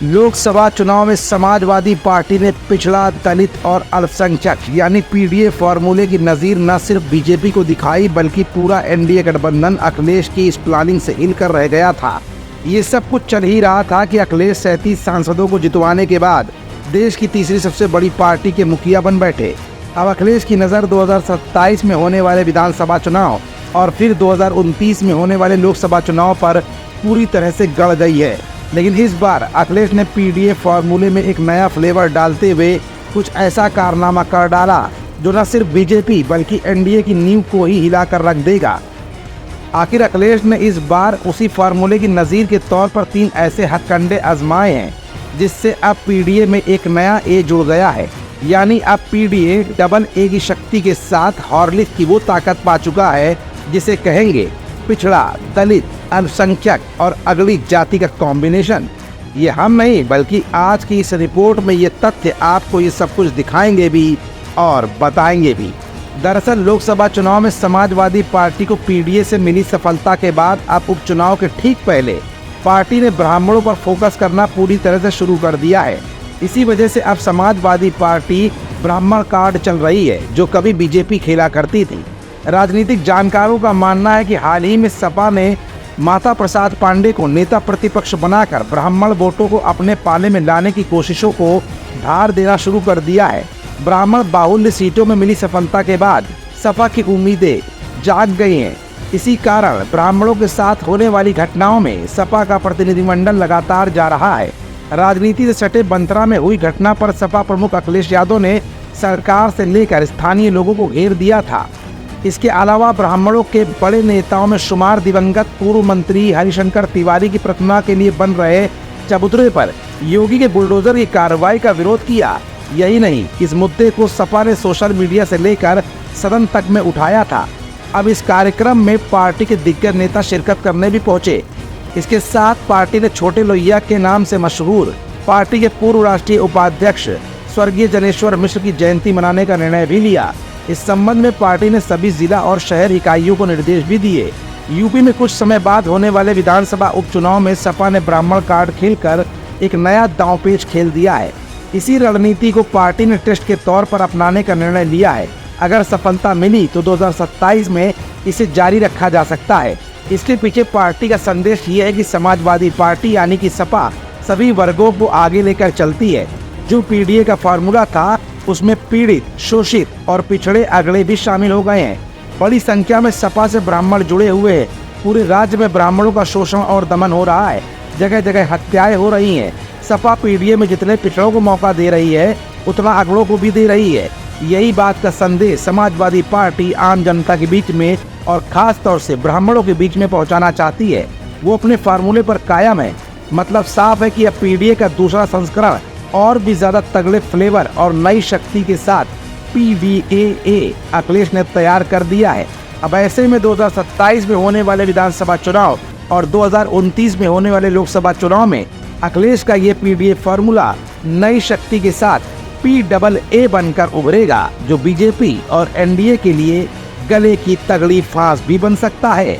लोकसभा चुनाव में समाजवादी पार्टी ने पिछड़ा, दलित और अल्पसंख्यक यानी पीडीए फॉर्मूले की नज़ीर न सिर्फ बीजेपी को दिखाई बल्कि पूरा एनडीए गठबंधन अखिलेश की इस प्लानिंग से हिलकर रह गया था। ये सब कुछ चल ही रहा था कि अखिलेश 37 सांसदों को जितवाने के बाद देश की तीसरी सबसे बड़ी पार्टी के मुखिया बन बैठे। अब अखिलेश की नज़र 2027 में होने वाले विधानसभा चुनाव और फिर 2029 में होने वाले लोकसभा चुनाव पर पूरी तरह से गड़ गई है। लेकिन इस बार अखिलेश ने पीडीए फॉर्मूले में एक नया फ्लेवर डालते हुए कुछ ऐसा कारनामा कर डाला जो न सिर्फ बीजेपी बल्कि एनडीए की नींव को ही हिलाकर रख देगा। आखिर अखिलेश ने इस बार उसी फार्मूले की नज़ीर के तौर पर 3 ऐसे हथकंडे आजमाए हैं जिससे अब पीडीए में एक नया ए जुड़ गया है। यानी अब पीडीए डबल ए की शक्ति के साथ हॉर्लिक्स की वो ताकत पा चुका है जिसे कहेंगे पिछड़ा, दलित, अल्पसंख्यक और अगली जाति का कॉम्बिनेशन। ये हम नहीं बल्कि आज की इस रिपोर्ट में ये तथ्य आपको ये सब कुछ दिखाएंगे भी और बताएंगे भी। दरअसल लोकसभा चुनाव में समाजवादी पार्टी को पीडीए से मिली सफलता के बाद अब उपचुनाव के ठीक पहले पार्टी ने ब्राह्मणों पर फोकस करना पूरी तरह से शुरू कर दिया है। इसी वजह से अब समाजवादी पार्टी ब्राह्मण कार्ड चल रही है जो कभी बीजेपी खेला करती थी। राजनीतिक जानकारों का मानना है कि हाल ही में सपा ने माता प्रसाद पांडे को नेता प्रतिपक्ष बनाकर ब्राह्मण वोटों को अपने पाले में लाने की कोशिशों को धार देना शुरू कर दिया है। ब्राह्मण बाहुल्य सीटों में मिली सफलता के बाद सपा की उम्मीदें जाग गई हैं। इसी कारण ब्राह्मणों के साथ होने वाली घटनाओं में सपा का प्रतिनिधिमंडल लगातार जा रहा है। राजनीति से सटे बंतरा में हुई घटना पर सपा प्रमुख अखिलेश यादव ने सरकार से लेकर स्थानीय लोगों को घेर दिया था। इसके अलावा ब्राह्मणों के बड़े नेताओं में शुमार दिवंगत पूर्व मंत्री हरिशंकर तिवारी की प्रतिमा के लिए बन रहे चबूतरे पर योगी के बुलडोजर की कार्रवाई का विरोध किया। यही नहीं, इस मुद्दे को सपा ने सोशल मीडिया से लेकर सदन तक में उठाया था। अब इस कार्यक्रम में पार्टी के दिग्गज नेता शिरकत करने भी पहुंचे। इसके साथ पार्टी ने छोटे लोहिया के नाम से मशहूर पार्टी के पूर्व राष्ट्रीय उपाध्यक्ष स्वर्गीय जनेश्वर मिश्र की जयंती मनाने का निर्णय भी लिया। इस संबंध में पार्टी ने सभी जिला और शहर इकाइयों को निर्देश भी दिए। यूपी में कुछ समय बाद होने वाले विधानसभा उपचुनाव में सपा ने ब्राह्मण कार्ड खेलकर एक नया दांवपेच खेल दिया है। इसी रणनीति को पार्टी ने टेस्ट के तौर पर अपनाने का निर्णय लिया है। अगर सफलता मिली तो 2027 में इसे जारी रखा जा सकता है। इसके पीछे पार्टी का संदेश ये है कि समाजवादी पार्टी यानी कि सपा सभी वर्गों को आगे लेकर चलती है। जो पीडीए का फार्मूला था उसमें पीड़ित, शोषित और पिछड़े अगले भी शामिल हो गए हैं। बड़ी संख्या में सपा से ब्राह्मण जुड़े हुए हैं। पूरे राज्य में ब्राह्मणों का शोषण और दमन हो रहा है। जगह जगह हत्याएं हो रही हैं। सपा पीडीए में जितने पिछड़ों को मौका दे रही है उतना अगड़ों को भी दे रही है। यही बात का संदेश समाजवादी पार्टी आम जनता के बीच में और खास तौर से ब्राह्मणों के बीच में पहुंचाना चाहती है। वो अपने फार्मूले पर कायम है। मतलब साफ है कि अब पीडीए का दूसरा संस्करण और भी ज्यादा तगड़े फ्लेवर और नई शक्ति के साथ पीडीए अखिलेश ने तैयार कर दिया है। अब ऐसे में 2027 में होने वाले विधानसभा चुनाव और 2029 में होने वाले लोकसभा चुनाव में अखिलेश का ये पीडीए फॉर्मूला नई शक्ति के साथ PAA बनकर उभरेगा जो बीजेपी और एनडीए के लिए गले की तगड़ी फांस भी बन सकता है।